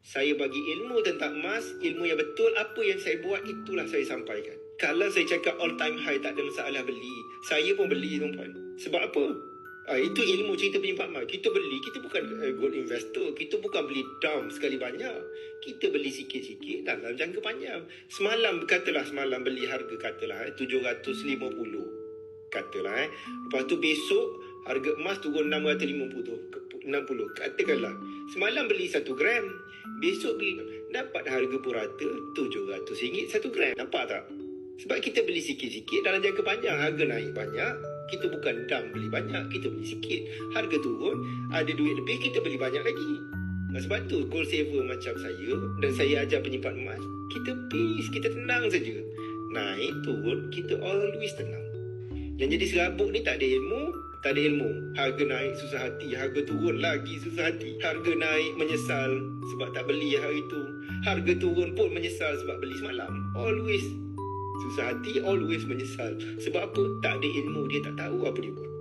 Saya bagi ilmu tentang emas, ilmu yang betul, apa yang saya buat, itulah saya sampaikan. Kalau saya cakap all time high, tak ada masalah beli. Saya pun beli, tuan-puan. Sebab apa? Itu ilmu cerita penyimpan emas. Kita beli, kita bukan gold investor. Kita bukan beli dump sekali banyak. Kita beli sikit-sikit dalam jangka panjang. Semalam beli harga katalah 750. Katalah. Lepas tu besok harga emas turun 650. Katakanlah. Semalam beli 1 gram. Besok beli, dapat harga purata RM700 1 gram. Nampak tak? Sebab kita beli sikit-sikit dalam jangka panjang. Harga naik banyak, kita bukan dump beli banyak, kita beli sikit. Harga turun, ada duit lebih, kita beli banyak lagi. Sebab tu gold saver macam saya, dan saya ajar penyimpan emas, kita peace, kita tenang saja. Naik, turun, kita always tenang. Yang jadi serabut ni tak ada ilmu. Harga naik susah hati, harga turun lagi susah hati. Harga naik menyesal sebab tak beli hari tu. Harga turun pun menyesal sebab beli semalam. Always susah hati, always menyesal. Sebab apa? Tak ada ilmu, dia tak tahu apa dia buat.